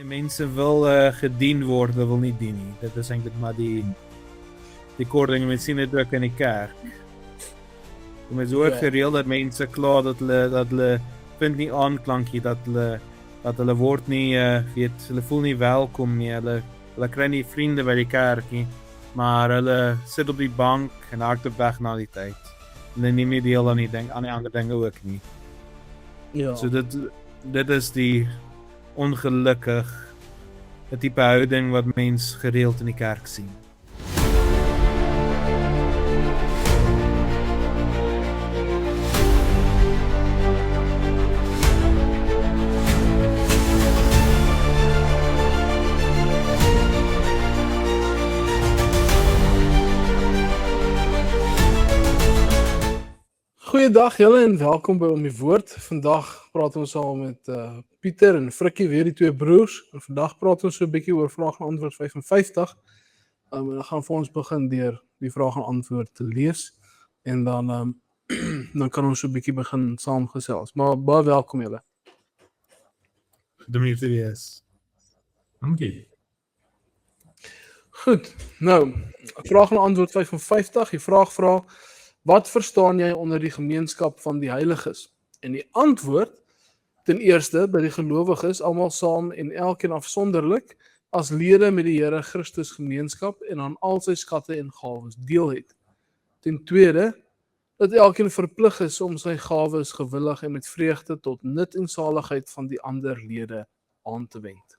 Mense wil gedien word, wil nie dien nie. Dit is eintlik maar die kording met sien dit ook in die kerk. Ons hoor gereeld dat mense kla dat hulle vind nie aanklankie, dat hulle word nie hulle voel nie welkom nie. Hulle kry nie vriende by die kerk nie, maar hulle sit op die bank en hardloop weg na die tyd. Hulle neem nie deel aan die ander dinge ook nie. Ja. So dit is die ongelukkig 'n tipe houding wat mens gereeld in die kerk sien. Goeiedag julle en welkom by Om die Woord. Vandag praat ons al met Pieter en Frikkie, weer die twee broers. En vandag praat ons so 'n bietjie oor vraag en antwoord 55. En dan gaan vir ons begin deur die vraag en antwoord te lees. En dan dan kan ons so 'n bietjie begin saamgesels. Maar baie welkom julle. Demetrius. Dankie. Goed, nou, vraag en antwoord 55. Die vraag vra: wat verstaan jy onder die gemeenskap van die heiliges? En die antwoord, ten eerste, by die gelowiges, almal saam en elkeen afsonderlik, as lede met die Here Christus gemeenskap en aan al sy skatte en gawes deel het. Ten tweede, dat elkeen verplig is om sy gawes gewillig en met vreugde tot nut en saligheid van die ander lede aan te wend.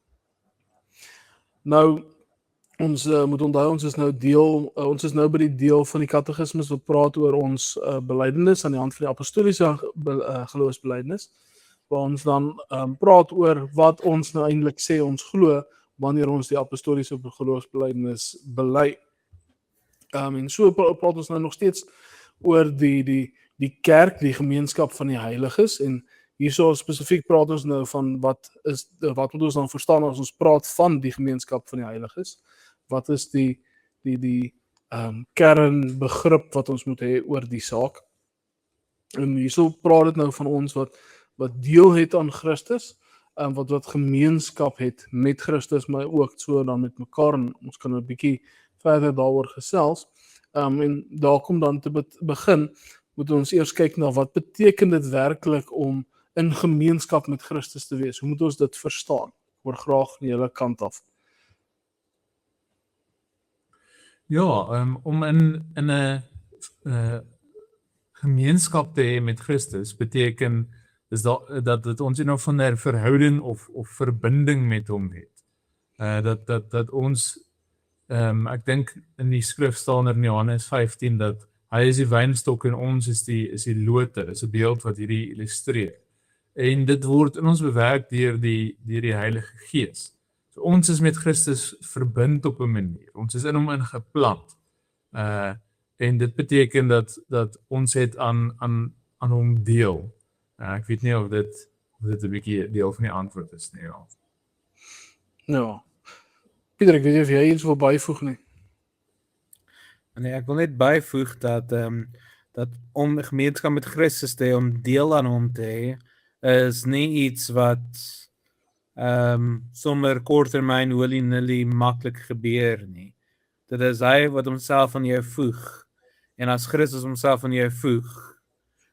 Nou, ons moet onthou, ons is nou by die deel van die katekismes wat praat oor ons belydenis aan die hand van die apostoliese geloofsbelydenis, waar ons dan praat oor wat ons nou eintlik sê ons glo wanneer ons die apostoliese geloofsbelydenis bely. En so praat ons nou nog steeds oor die kerk, die gemeenskap van die heiliges, en hierso spesifiek praat ons nou van wat moet ons dan verstaan as ons praat van die gemeenskap van die heiliges. Wat is die kernbegrip wat ons moet hê oor die saak? En hierso praat dit nou van ons wat deel het aan Christus, wat gemeenskap het met Christus, maar ook so dan met mekaar, en ons kan 'n bietjie verder daaroor gesels. En daar kom dan te begin, moet ons eers kyk na wat beteken dit werklik om in gemeenskap met Christus te wees. Hoe moet ons dit verstaan? Ek hoor graag van julle kant af. Ja, om in 'n gemeenskap te hê met Christus beteken is dat ons nou van 'n verhouding of verbinding met hom het. Dat ons ek dink in die skrif staan in Johannes 15 dat hy is die wynstok en ons is die lote. Dis 'n beeld wat hierdie illustreer. En dit word in ons bewerk deur die Heilige Gees. So ons is met Christus verbind op 'n manier. Ons is in hom ingeplant. En dit beteken dat ons het aan hom deel. Ek weet nie of dit 'n bietjie deel van die antwoord is nie. Ja. Pieter, ek weet nie of jy iets wil byvoeg nie. Nee, ek wil net byvoeg dat om gemeenskap met Christus te hê, om deel aan hom te hê, is nie iets wat sommer korttermyn willy-nilly maklik gebeur nie. Dit is hy wat homself aan jou voeg. En as Christus homself aan jou voeg,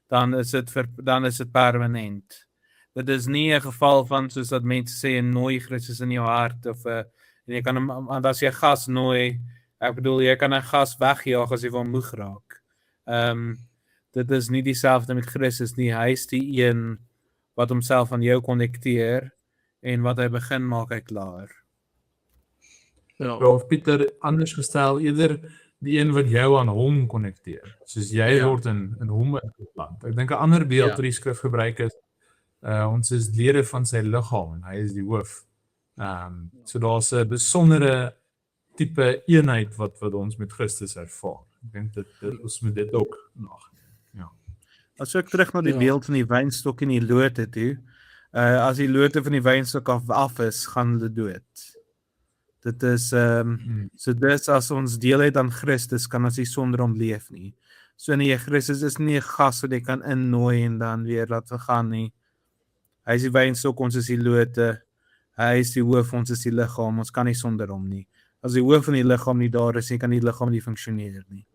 dan is dit permanent. Dit is nie 'n geval van soos dat mense sê nooi Christus in jou hart of en jy kan hom as jy 'n gas nooi, ek bedoel jy kan 'n gas wegjaag as jy van moeg raak. Dit is nie dieselfde met Christus nie. Hy is die een wat homself aan jou konnekteer. En wat hy begin maak hy klaar. Ja. Of Pieter anders gestel, eerder die een wat jou aan hom konnekteer. Soos jy word in hom ingeplant. Ek dink 'n ander beeld wat die skrif gebruik is, ons is lede van sy liggaam en hy is die hoof. So daar's 'n besondere tipe eenheid wat ons met Christus ervaar. Ek dink dat ons moet dit ook nag. As ek terug na die beeld van die wynstok en die lote toe, as die lote van die wynstok af is, gaan hulle dood. Dit is, so dis as ons deel het aan Christus, kan ons nie sonder hom leef nie. So nee, Christus is nie 'n gas wat jy kan innooi en dan weer laat gaan nie. Hy is die wynstok, ons is die lote. Hy is die hoof, ons is die liggaam, ons kan nie sonder hom nie. As die hoof van die liggaam nie daar is nie, kan die liggaam nie funksioneer nie.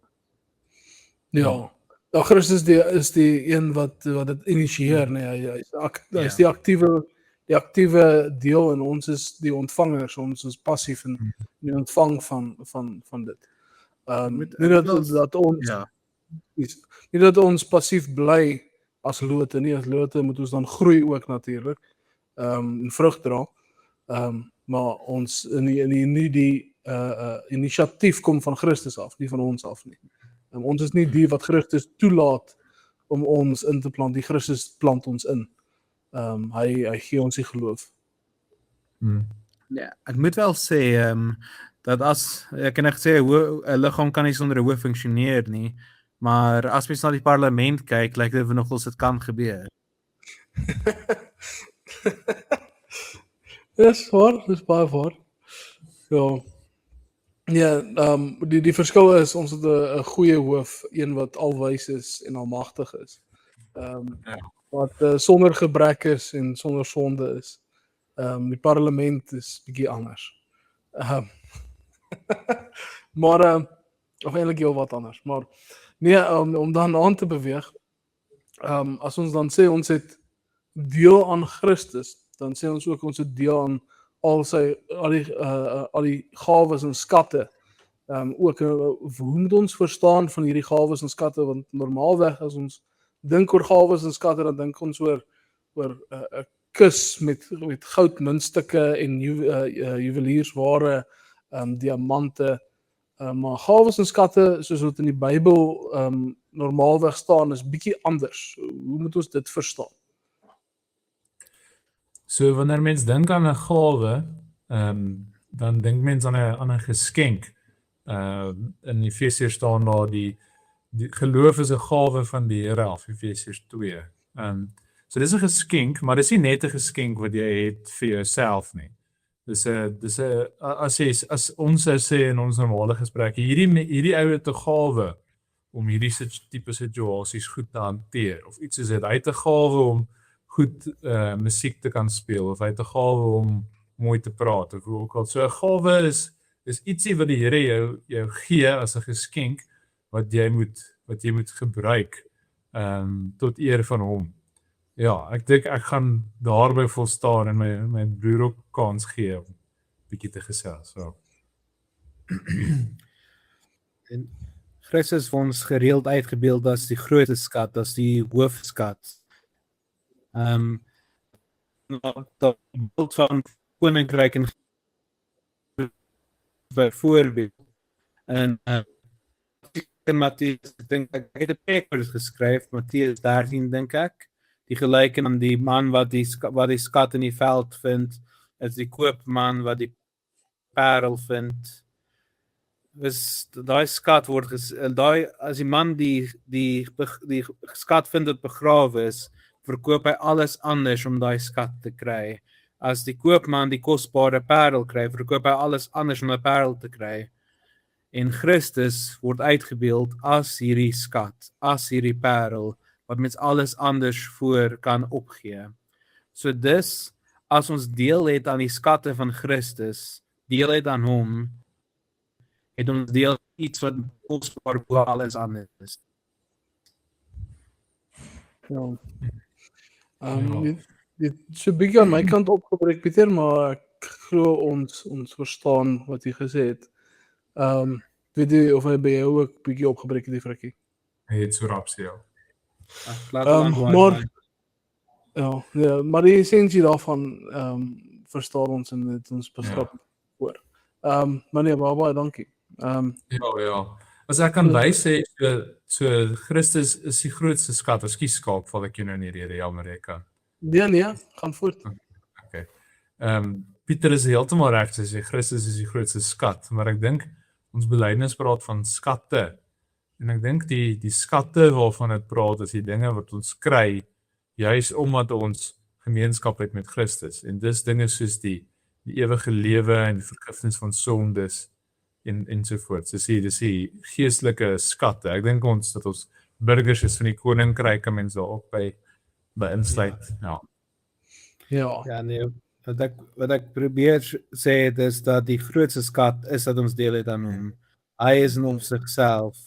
Ja. Ja, Christus is die een wat dit initieer, nee, hy is die aktiewe deel en ons is die ontvangers, ons is passief in die ontvang van dit. Nie dat ons Ja. nie dat ons passief bly as lote nie, as lote moet ons dan groei ook natuurlik, en vrug dra, maar ons nie die inisiatief kom van Christus af, nie van ons af nie. Ons is nie die wat Christus toelaat om ons in te plant, die Christus plant ons in. Hy gee ons die geloof. Ja, ek moet wel sê dat ek kan echt sê 'n liggaam kan nie sonder 'n hoof funksioneer nie, maar as mens na die parlement kyk, lyk dit nogals dit kan gebeur. Dis baie waar. Ja. Ja, die verskil is ons het 'n goeie hoof, een wat alwys is en almagtig is. Wat sonder gebrek is en sonder sonde is. Die parlement is bietjie anders. Maar of eintlik heel wat anders, maar nee, om dan aan te beweeg. As ons dan sê ons het deel aan Christus, dan sê ons ook ons het deel aan al die gawes en skatte. Ook hoe moet ons verstaan van hierdie gawes en skatte, want normaalweg as ons dink oor gawes en skatte, dan dink ons oor 'n kus met goudmuntstukke en juweliersware, diamante, maar gawes en skatte soos wat in die Bybel normaalweg staan is bietjie anders. Hoe moet ons dit verstaan? So wanneer mens dink aan 'n gawe, dan dink mens aan 'n geskenk. In Efesiërs staan daar die geloof is 'n gawe van die Here af, Efesiërs 2. So dis 'n geskenk, maar dis nie net 'n geskenk wat jy het vir jouself nie. Dis as ons sou sê in ons normale gesprekke, hierdie ou het 'n gawe om hierdie tipe situasies goed te hanteer, of iets soos dit. Hy het 'n gawe om goed musiek te kan speel, of hy het 'n gawe om mooi te praat, of hoe ook al. So 'n gawe is ietsie wat die Here jou gee as 'n geskenk, wat jy moet gebruik tot eer van hom. Ja, ek dink ek gaan daarby volstaan en my broer ook kans gee om bietjie te gesels. So. En Christus vir ons gereeld uitgebeeld as die grootste skat, as die hoofskat. Dat beeld van koninkryk en byvoorbeeld. En in Matteus, ek dink ek het 'n preek oor dit geskryf, Matteus 13 dink ek. Die gelyking aan die man wat die skat in die veld vind, is die koopman wat die parel vind. Daai skat word as die man die skat vind wat begrawe is, verkoop hy alles anders om daai skat te kry. As die koopman die kosbare parel kry, verkoop hy alles anders om 'n parel te kry. En Christus word uitgebeeld as hierdie skat, as hierdie parel, wat mens alles anders voor kan opgee. So dis, as ons deel het aan die skatte van Christus, deel het aan hom, het ons deel iets wat kosbaar bo alles anders is. Ja. Dit so bietjie aan my kant opgebreek, Pieter, maar ek glo ons verstaan wat jy gesê het. Weet jy of hy by jou ook bietjie opgebreek het, die frikkie? Hy het so rap sê, ja. Maar die essensie daarvan verstaan ons en het ons begrip oor. Maar nee, baie dankie. Ja. As ek kan bysê, so Christus is die grootste skat. Ekskuus skaap, val ek jou nou in die rede, jammer ek kan. Nee, gaan voort. Okay. Pieter is heeltemal reg, sy sê Christus is die grootste skat, maar ek dink ons belydenis praat van skatte. En ek dink die skatte waarvan dit praat is die dinge wat ons kry, juis omdat ons gemeenskap het met Christus. En dis dinge soos die ewige lewe en die vergifnis van sondes ensovoorts. Dis die geestelike skatte. Ek dink dat ons burgers is van die koninkryk, en mense daar ook by insluit. Ja. Ja, nee. wat ek probeer sê is dat die grootste skat is dat ons deel het aan hom. Hy is in op sigself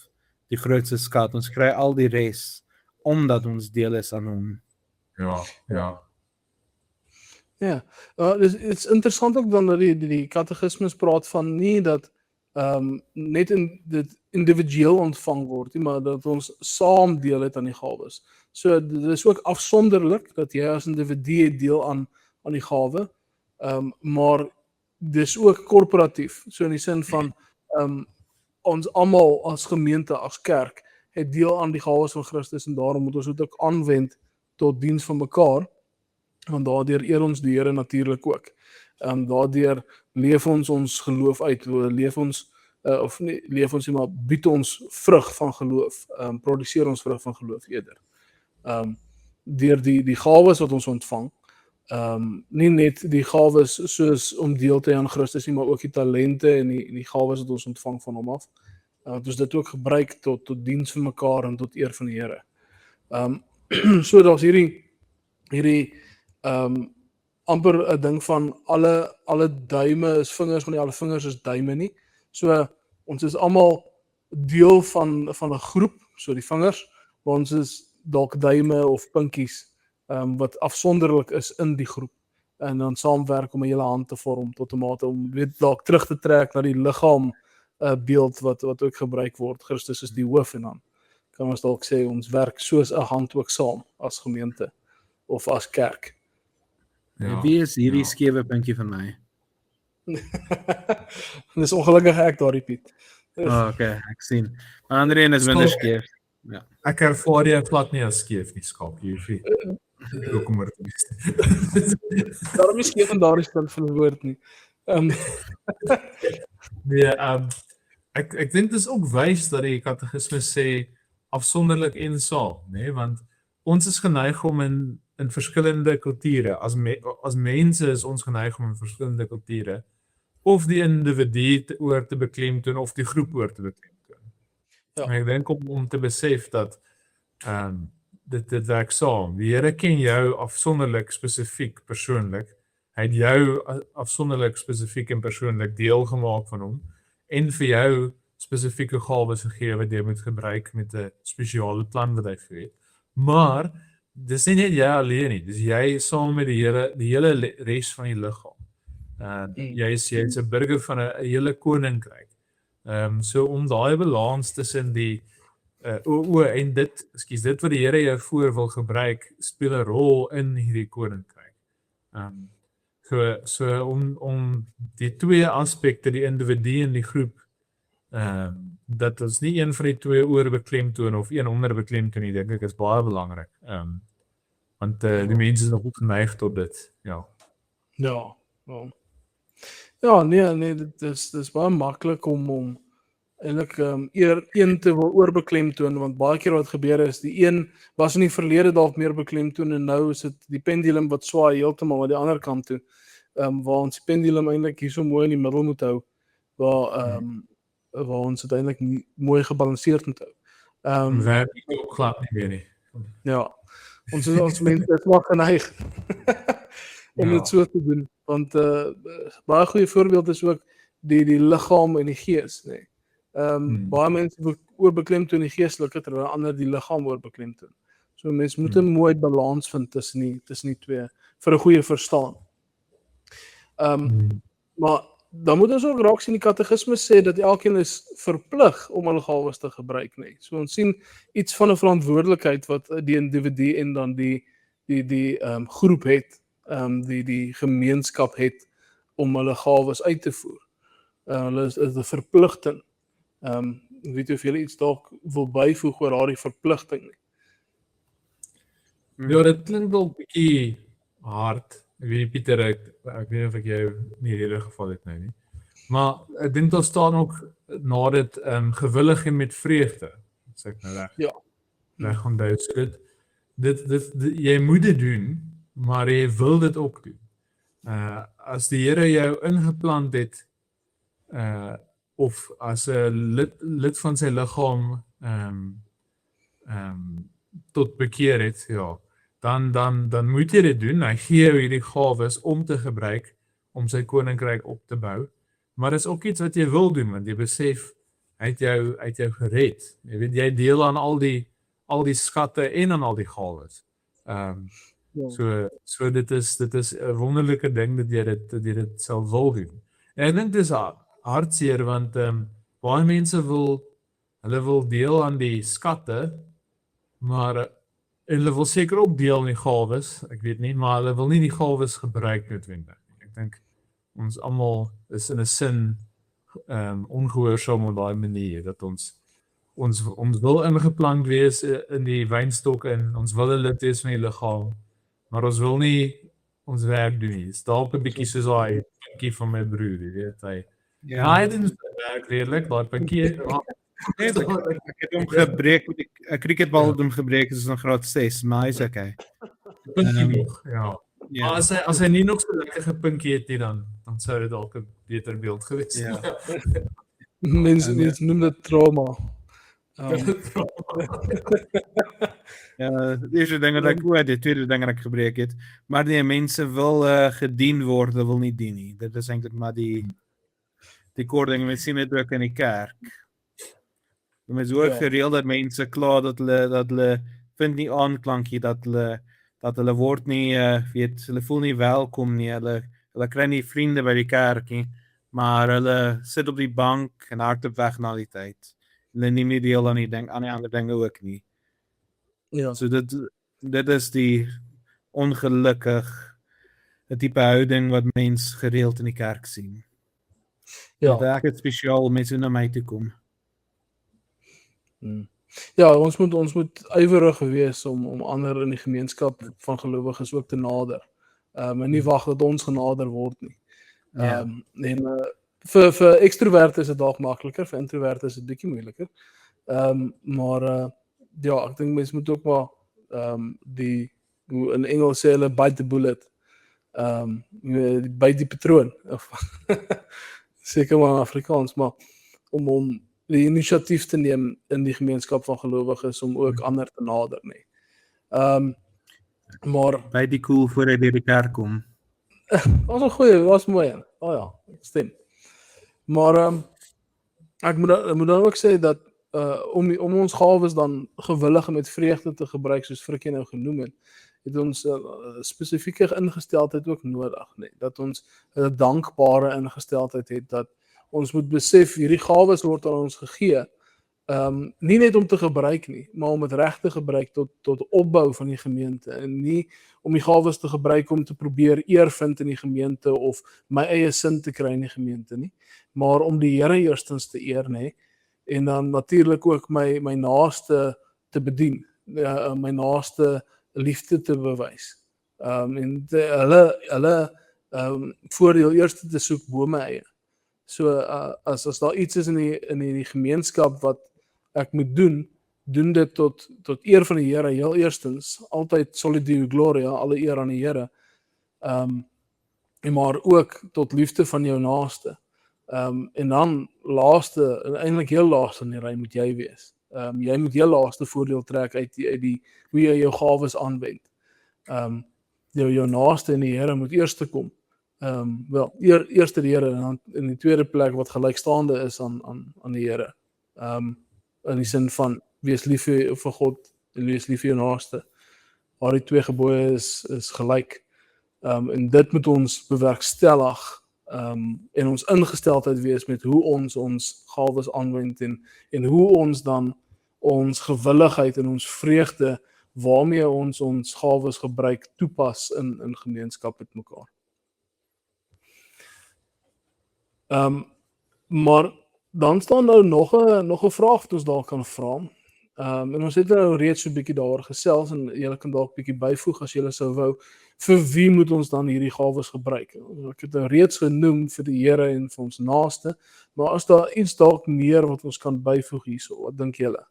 die grootste skat. Ons kry al die res omdat ons deel is aan hom. Ja, ja. Ja, dit is interessant ook dan dat die katekismes praat van nie dat net in dit individueel ontvang word nie, maar dat ons saam deel het aan die gawes. So dit is ook afsonderlik dat jy as individu deel aan die gawe, maar dis ook korporatief. So in die sin van ons almal as gemeente, as kerk, het deel aan die gawes van Christus en daarom moet ons dit ook aanwend tot diens van mekaar. Want daardeur eer ons die Here natuurlik ook. Daardeur leef ons geloof uit, leef ons of nie leef ons nie, maar bied ons vrug van geloof, produseer ons vrug van geloof eerder. Deur die gawes wat ons ontvang, nie net die gawes soos om deel te hê aan Christus nie, maar ook die talente en die gawes wat ons ontvang van hom af. Dat ons dit ook gebruik tot diens vir mekaar en tot eer van die Here. So daar's hierdie amper 'n ding van alle duime is vingers, maar nie alle vingers is duime nie. So ons is almal deel van 'n groep, so die vingers, maar ons is dalk duime of pinkies wat afsonderlik is in die groep en dan saamwerk om 'n hele hand te vorm tot 'n mate om weet dalk terug te trek na die liggaam beeld wat ook gebruik word. Christus is die hoof en dan kan ons dalk sê ons werk soos 'n hand ook saam as gemeente of as kerk. Ja, wie is hierdie skewe puntjie van my? Dis ongelukkig ek daardie Piet. Okay, ek sien. Maar ander een is minder skeef. Ja. Ek ervaar jy glad nie as skeef nie, Skap. Jy hoef nie kommer te wees. Daarom is skeef en daar is dan van die woord nie. Nee, ek dink dit is ook wys dat die katekismes sê afsonderlik en saam, nê, want ons is geneig om in verskillende kulture, as mense is ons geneig om in verskillende kulture of die individu oor te beklemtoon of die groep oor te beklemtoon. Ja. En ek dink om te besef dat dit werk saam. Die Here ken jou afsonderlik, spesifiek, persoonlik. Hy het jou afsonderlik, spesifiek en persoonlik deel gemaak van hom en vir jou spesifieke gawes gegee wat jy moet gebruik met 'n spesiale plan wat hy vir jou het. Maar dis nie net jy alleen nie, dis jy saam met die Here, die hele res van die liggaam. Jy is 'n burger van 'n hele koninkryk. So om daai balans tussen die en dit wat die Here jou voor wil gebruik, speel 'n rol in hierdie koninkryk. So om die twee aspekte, die individu en die groep, dat ons nie een van die twee oor beklemtoon of een onder beklemtoon nie, dink ek is baie belangrik. Want die mense is nog goed geneig tot dit. Ja. Ja. Ja, nee, dit is baie maklik om eintlik een te wil oorbeklemtoon, want baie keer wat gebeur is, die een was in die verlede dalk meer beklemtoon en nou is dit die pendulum wat swaai heeltemal aan die ander kant toe. Waar ons die pendulum eintlik hier so mooi in die middel moet hou, waar ons dit eintlik mooi gebalanseerd moet hou. Werk ook glad nie meer nie. Ja, ons is als mense is maar geneig om dit so te doen, want baie goeie voorbeeld is ook die liggaam en die gees, nee. Baie mense oorbeklemtoon die geestelike terwyl ander die liggaam oorbeklemtoon. So mense moet 'n mooi balans vind tussen die twee vir 'n goeie verstaan. Maar dan moet ons ook raak sien die katekismes sê dat elkeen is verplig om hulle gawes te gebruik, nee. So ons sien iets van 'n verantwoordelikheid wat die individu en dan die groep het, die gemeenskap het om hulle gawes uit te voer. Hulle is 'n verpligting. Ek weet of julle iets dalk wil byvoeg oor daardie verpligting nie. Ja, dit klink wel 'n bietjie hard. Ek weet nie, Pieter, ek weet nie of ek jou nie in hierdie geval het nou nie. Maar ek dink daar staan ook na dit gewillig en met vreugde. Sê ek nou reg? Ja. Reg onthou, so dit jy moet dit doen, maar jy wil dit ook doen. As die Here jou ingeplant het, of as 'n lid van sy liggaam tot bekeer het, ja, dan moet jy dit doen. Hy gee jou hierdie gawes om te gebruik om sy koninkryk op te bou. Maar dis ook iets wat jy wil doen, want jy besef hy het jou gered. Jy weet jy deel aan al die skatte en aan al die gawes. So dit is 'n wonderlike ding dat jy dit sal wil doen. En ek dink dis hartseer want baie mense hulle wil deel aan die skatte, maar en hulle wil seker ook deel aan die gawes, ek weet nie, maar hulle wil nie die gawes gebruik noodwendig nie. Ek dink ons almal is in 'n sin ongehoorsaam op daai manier dat ons wil ingeplant wees in die wynstok en ons wil 'n lid wees van die liggaam, maar ons wil nie ons werk doen nie. Dis dalk 'n bietjie soos daai pinkie van my broer, jy weet, hy doen sy werk redelik, daai pinkie. Nee, ek het hom gebreek met 'n cricketbal het hom gebreek is in graad 6, maar hy's okay. Pinkie nog, ja. Ja. Maar as hy nie nog so lekker gepinkie het nie, dan sou dit dalk 'n beter beeld gewees het. Ja. Mense noem dit trauma. Ja, die eerste ding wat ek hoor, die tweede ding wat ek gebreek het. Maar nee, mense wil gedien word, wil nie dien nie. Dit is eintlik maar die kort ding, mense sien dit ook in die kerk. Mense hoor gereeld dat mense kla dat hulle vind nie aanklankie, dat hulle word nie, hulle voel nie welkom nie, hulle kry nie vriende by die kerk nie, maar hulle sit op die bank en hardloop weg na die tyd. Hulle neem nie deel aan die ander dinge ook nie. Ja. So dit is die ongelukkig 'n tipe houding wat mens gereeld in die kerk sien. Ja. Dat ek het spesiaal mense na my toe kom. Ja, ons moet ywerig wees om ander in die gemeenskap van gelowiges ook te nader. En nie wag dat ons genader word nie. Vir ekstroverte is dit dalk makliker, vir introverte is dit bietjie moeiliker. Maar ja, ek dink mense moet ook maar hoe in Engels sê hulle bite the bullet. Bite die patroon of seker maar in Afrikaans, maar om die inisiatief te neem in die gemeenskap van gelowiges om ook ander te nader nie. Maar by die cool voor hy deur die kerk kom. was 'n goeie, was mooi een. Ja, stem. Maar ek moet dan ook sê dat om ons gawes dan gewillig en met vreugde te gebruik soos Frikkie nou genoem het ons spesifieke ingesteldheid ook nodig, nee. Dat ons 'n dankbare ingesteldheid het, dat ons moet besef hierdie gawes word aan ons gegee, nie net om te gebruik nie, maar om dit reg te gebruik tot opbou van die gemeente en nie om die gawes te gebruik om te probeer eer vind in die gemeente of my eie sin te kry in die gemeente nie, maar om die Here eerstens te eer, nê, en dan natuurlik ook my naaste te bedien, my naaste liefde te bewys. En hulle voordeel eers te soek bo my eie. So as daar iets is in die gemeenskap wat ek moet doen dit tot eer van die Here heel eerstens, altyd soli Deo gloria, alle eer aan die Here. Maar ook tot liefde van jou naaste. En dan laaste, en eintlik heel laaste in die ry moet jy wees. Jy moet heel laaste voordeel trek uit die hoe jy jou gawes aanwend. Jou naaste en die Here moet eerste kom. Eerste die Here en dan in die tweede plek wat gelykstaande is aan die Here. In die sin van wees lief vir God en wees lief vir jou naaste. Maar die twee gebooie is gelyk. En dit moet ons bewerkstellig en ons ingesteldheid wees met hoe ons gawes aanwend en hoe ons dan ons gewilligheid en ons vreugde waarmee ons gawes gebruik toepas in gemeenskap met mekaar. Maar dan staan nou nog 'n vraag wat ons dalk kan vra. En ons het nou reeds so 'n bietjie daaroor gesels en julle kan dalk bietjie byvoeg as julle sou wou. Vir wie moet ons dan hierdie gawes gebruik? Ek het nou reeds genoem vir die Here en vir ons naaste, maar as daar iets dalk meer wat ons kan byvoeg hierso, wat dink julle?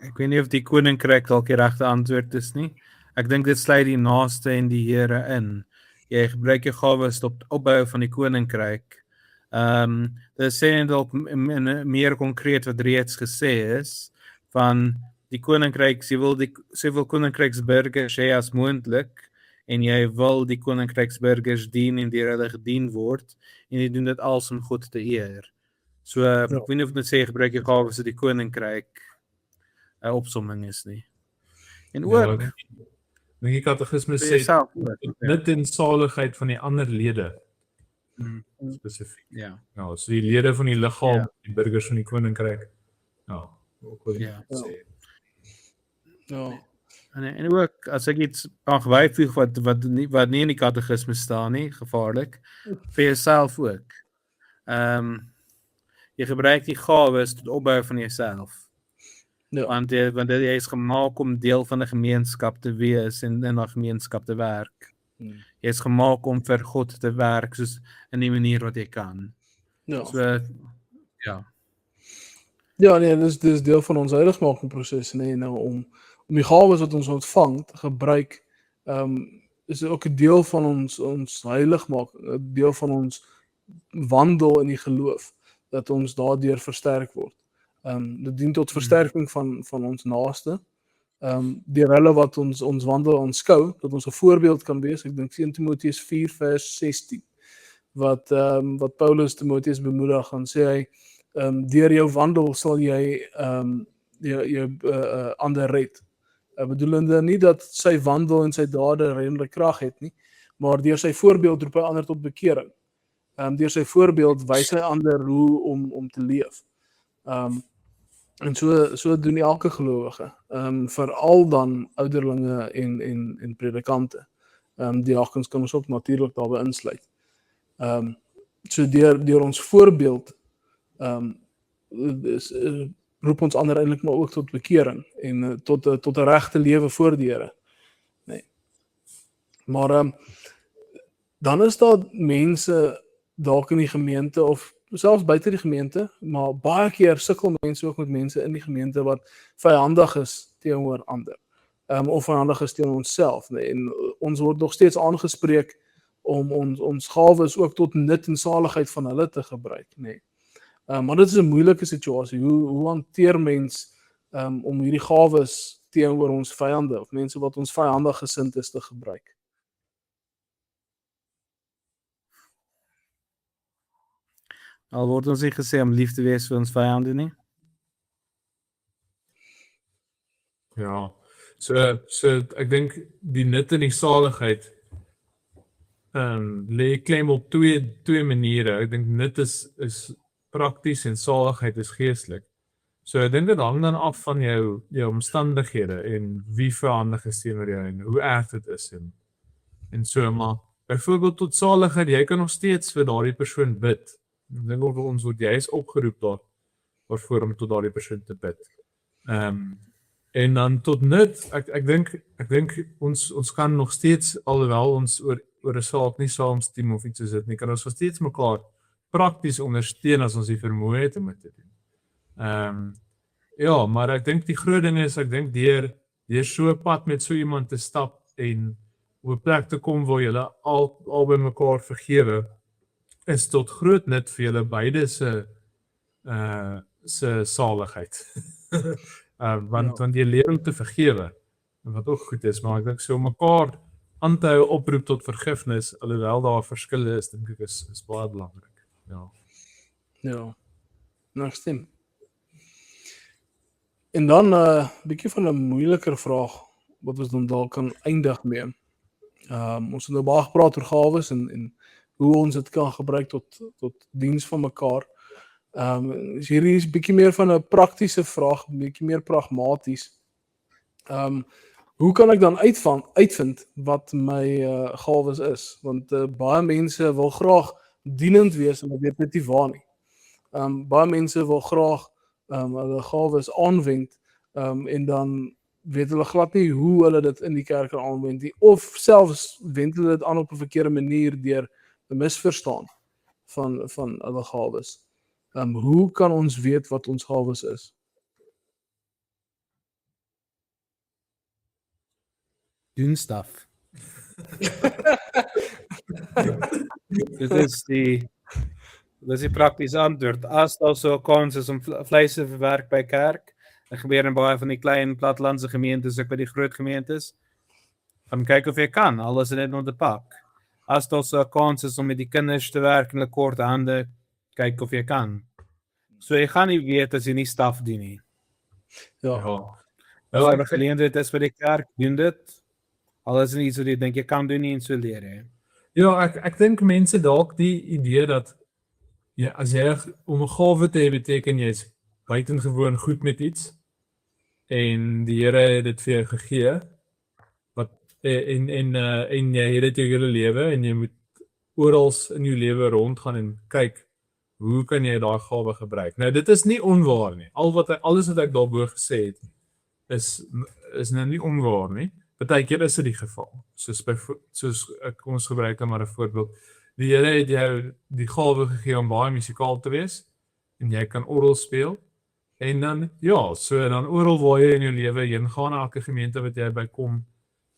Ek weet nie of die koninkryk dalk die regte antwoord is nie. Ek dink dit sluit die naaste en die Here in. Jy gebruik jou gawes tot opbou van die koninkryk. Dit sê dalk meer konkreet wat reeds gesê is, van die koninkryk, jy wil die soveel koninkryksburgers hê as moontlik, en jy wil die koninkryksburgers dien en deur hulle gedien word, en jy doen dit als om God te eer. So, ek weet nie of dit sê, gebruik jy gawes uit die koninkryk, opsomming is nie. En ook, dink die katekisme vir sê, jouself, dit in saligheid van die ander lede, spesifiek. ja. Ja, so die lede van die liggaam, Ja. die burgers van die koninkryk. Ja, ook wil Ja. sê. Ja. En ook, as ek iets mag byvoeg wat nie in die katekisme staan nie, gevaarlik, vir jouself ook. Jy gebruik die gawes tot opbou van jouself. Ja. Want jy is gemaak om deel van 'n gemeenskap te wees en in 'n gemeenskap te werk. Jy is gemaak om vir God te werk soos in die manier wat jy kan. Ja. So, ja. Ja, nee, dis deel van ons heiligmakingsproses, nee, nou om die gawes wat ons ontvang te gebruik, is ook 'n deel van ons heiligmaking, 'n deel van ons wandel in die geloof, dat ons daardeur versterk word. Dit dien tot versterking van ons naaste, deur hulle wat ons wandel aanskou, dat ons 'n voorbeeld kan wees. Ek dink 1 Timoteus 4 vers 16 wat Paulus Timoteus bemoedig, en sê hy, deur jou wandel sal jy jou ander red. Bedoelende nie dat sy wandel en sy dade redelike krag het nie, maar deur sy voorbeeld roep hy ander tot bekering. Deur sy voorbeeld wys hy ander hoe om te leef. En so doen elke gelowige, veral dan ouderlinge en predikante. Diakens kan ons ook natuurlik daarbey insluit. So deur ons voorbeeld roep ons ander eintlik maar ook tot bekering en tot 'n regte lewe voor die Here. Nee. Maar dan is daar mense dalk in die gemeente of selfs buite die gemeente, maar baie keer sukkel mense ook met mense in die gemeente wat vyandig is teenoor ander. Of vyandig is teenoor onsself, nee. En ons word nog steeds aangespreek om ons gawes ook tot nut en saligheid van hulle te gebruik, nee. Maar dit is 'n moeilike situasie. Hoe hanteer mens om hierdie gawes teenoor ons vyande of mense wat ons vyandig gesind is te gebruik? Al word ons nie gesê om lief te wees vir ons vyande nie. Ja, so ek dink die nut en die saligheid lê klem op twee maniere. Ek dink nut is prakties en saligheid is geestelik. So ek dink dit hang dan af van jou omstandighede en wie vyandig is teenoor jou en hoe erg dit is en so, maar byvoorbeeld tot saligheid, jy kan nog steeds vir daardie persoon bid. Ek dink ook ons word juis opgeroep daarvoor om tot daardie persoon te bid. En dan tot nut, ek dink ons kan nog steeds, alhoewel ons oor 'n saak nie saamstem of iets soos dit nie, kan ons nog steeds mekaar prakties ondersteun as ons die vermoë het om dit te doen. Ja, maar ek dink die groot ding is, ek dink deur so 'n pad met so iemand te stap en op 'n plek te kom waar julle albei mekaar vergewe, is tot groot nut vir julle beide se saligheid. Want jy leer om te vergewe, wat ook goed is, maar ek dink so mekaar aan te hou oproep tot vergifnis, alhoewel daar verskille is, dink ek is baie belangrik. Ja, nou stem. En dan 'n bietjie van 'n moeiliker vraag wat ons dan dalk kan eindig mee. Ons het nou baie gepraat oor gawes en hoe ons dit kan gebruik tot diens van mekaar. Hierdie is bietjie meer van 'n praktiese vraag, bietjie meer pragmaties. Hoe kan ek dan uitvind wat my gawes is? Want baie mense wil graag dienend wees, maar weet net nie waar nie. Baie mense wil graag hulle gawes aanwend, en dan weet hulle glad nie hoe hulle dit in die kerk kan aanwend nie, of selfs wend hulle dit aan op 'n verkeerde manier deur 'n misverstaan van hulle gawes. Hoe kan ons weet wat ons gawes is? Doen stuff. Dit is Dis die praktiese antwoord. As daar so 'n kans is om vleis te verwerk by kerk, dit gebeur in baie van die klein plattelandse gemeentes, ook by die groot gemeentes, gaan kyk of jy kan, al is dit net om te pak. As daar so 'n kans is om met die kinders te werk in hulle kort hande, kyk of jy kan. So jy gaan nie weet as jy nie staf doen nie. Ja. As daar 'n geleentheid is by die kerk, doen dit. Al is dit nie iets wat jy dink jy kan doen nie en so leer hè. Ja, ek dink mense dalk die idee dat ja, as jy om 'n gawe te hê beteken jy's buitengewoon goed met iets en die Here het dit vir jou gegee wat en jy het dit jou hele lewe en jy moet oral in jou lewe rondgaan en kyk hoe kan jy daai gawe gebruik. Nou dit is nie onwaar nie. Alles wat ek daarbo gesê het is nou nie onwaar nie. Partykeer is dit die geval. Soos kom ons gebruik maar 'n voorbeeld. Die Here het jou die gawe gegee om baie musikaal te wees en jy kan orgel speel. En dan ja, so dan oral waar jy in jou lewe heen gaan, elke gemeente wat jy by kom,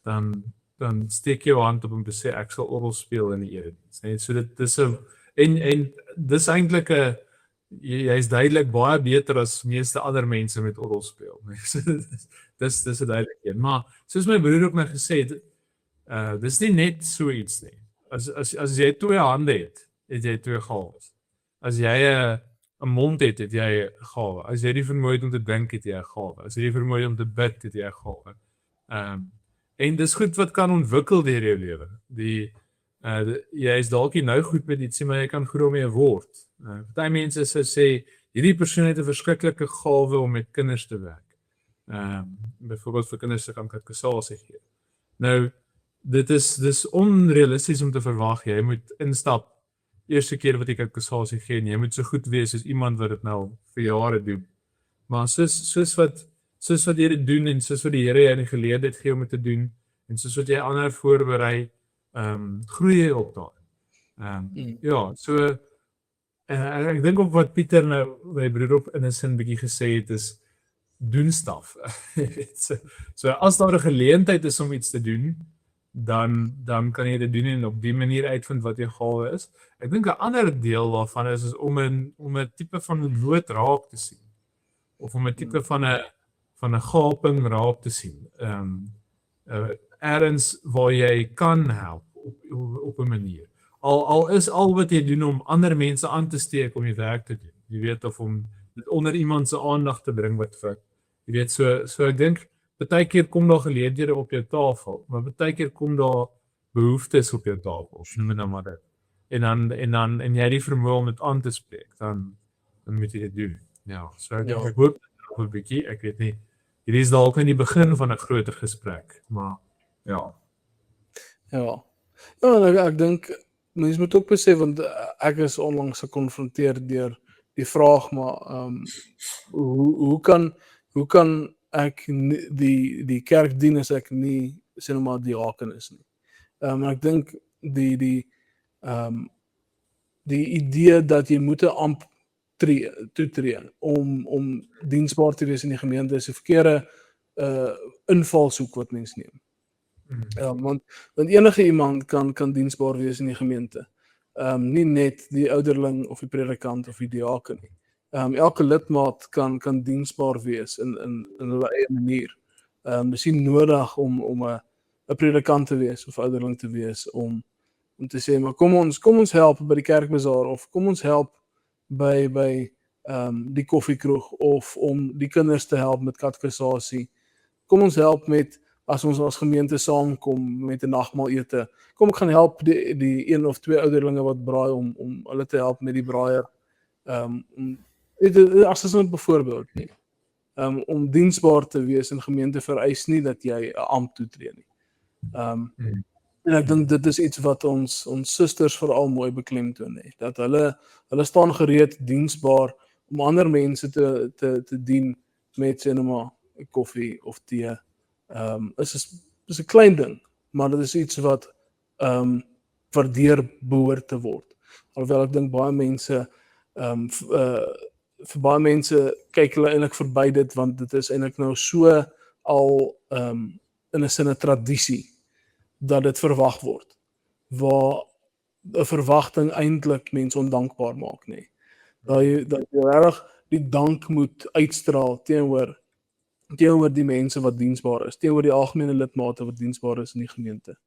dan steek jy jou hand op en sê ek sal orgel speel in die erediens. Net so dit is 'n en dis eintlik 'n jy's duidelik baie beter as meeste ander mense met orgel speel. So dis 'n duidelike een. Maar soos my broer ook my gesê het, dis nie net so iets nie. As jy 2 hande het jy 2 gawes. As jy 'n mond het jy 'n gawe. As jy die vermoë het om te dink, het jy 'n gawe. As jy die vermoë het om te bid, het jy 'n gawe. En dis goed wat kan ontwikkel deur jou lewe. Jy is dalk nie nou goed met iets, maar jy kan goed daarmee word. Party mense sê hierdie persoon het 'n verskriklike gawe om met kinders te werk. Byvoorbeeld vir kinders te kan katekisasie gee. Nou dis onrealisties om te verwag jy moet instap eerste keer wat jy katekisasie gee en jy moet so goed wees as iemand wat dit nou vir jare doen. Maar soos wat jy dit doen en soos wat die Here jou die geleentheid gee om dit te doen en soos wat jy ander voorberei, groei jy op daai. Ja, so ek dink op wat Pieter nou my broer op in 'n sin bietjie gesê het is doen staf. So as daar 'n geleentheid is om iets te doen, dan kan jy dit doen en op die manier uitvind wat jou gawe is. Ek dink 'n ander deel daarvan is om 'n tipe van nood raak te sien of om 'n tipe van 'n gaping raak te sien. Ergens waar jy kan help op 'n manier. Al is al wat jy doen om ander mense aan te steek om die werk te doen. Jy weet of om dit onder iemand se aandag te bring wat vir jy weet so ek dink partykeer kom daar geleenthede op jou tafel, maar partykeer kom daar behoeftes op jou tafel, noem dit nou maar dit. En jy die vermoë om dit aan te spreek, dan moet jy dit doen. Ja, so ek hoop nog 'n bietjie, ek weet nie. Hierdie is dalk in die begin van 'n groter gesprek, maar ja. Ja, ek dink mense moet ook besef want ek is onlangs gekonfronteer deur die vraag maar hoe kan ek die kerk dien as ek nie sê nou maar diaken is nie. En ek dink die idee dat jy moet 'n amp toetree om diensbaar te wees in die gemeente is 'n verkeerde invalshoek wat mens neem. Want enige iemand kan diensbaar wees in die gemeente. Nie net die ouderling of die predikant of die diaken nie. Elke lidmaat kan diensbaar wees in hulle eie manier. Dis nie nodig om 'n predikant te wees of ouderling te wees om te sê maar kom ons help by die kerkbazaar of kom ons help by die koffiekroeg of om die kinders te help met katekisasie. Kom ons help met as ons as gemeente saamkom met 'n nagmaalete. Kom ek gaan help die 1 of 2 ouderlinge wat braai om hulle te help met die braaier. As dit 'n voorbeeld nie. Om diensbaar te wees in gemeente vereis nie dat jy 'n ampt toetree nie. En ek dink dit is iets wat ons susters veral mooi beklemtoon het, dat hulle staan gereed diensbaar om ander mense te dien met sê nou maar koffie of tee. Is 'n klein ding, maar dit is iets wat waardeer behoort te word. Alhoewel ek dink baie mense vir baie mense kyk hulle eintlik verby dit want dit is eintlik nou so al in 'n sin 'n tradisie dat dit verwag word waar 'n verwagting eintlik mense ondankbaar maak nie. Dat jy regtig die dank moet uitstraal teenoor die mense wat diensbaar is, teenoor die algemene lidmate wat diensbaar is in die gemeente.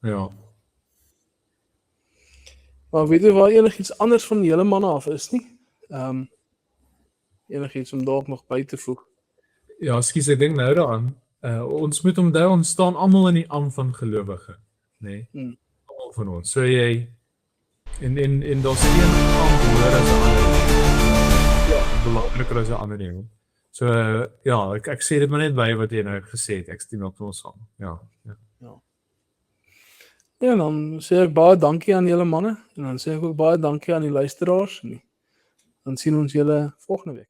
Ja. Maar weet jy waar enigiets anders van julle manne af is nie? Enigiets om dalk nog by te voeg. Ja, skus, ek dink nou daaraan. Ons moet onthou ons staan almal in die am van gelowige, nê? Hmm. Almal van ons. So jy en daar's een am hoër as 'n ander. Ja, belangriker as 'n ander ding. So ja, ek sê dit maar net by wat jy nou gesê het. Ek stem ook met saam. Ja. Ja, dan sê ek baie dankie aan julle manne en dan sê ek ook baie dankie aan die luisteraars. En dan sien ons julle volgende week.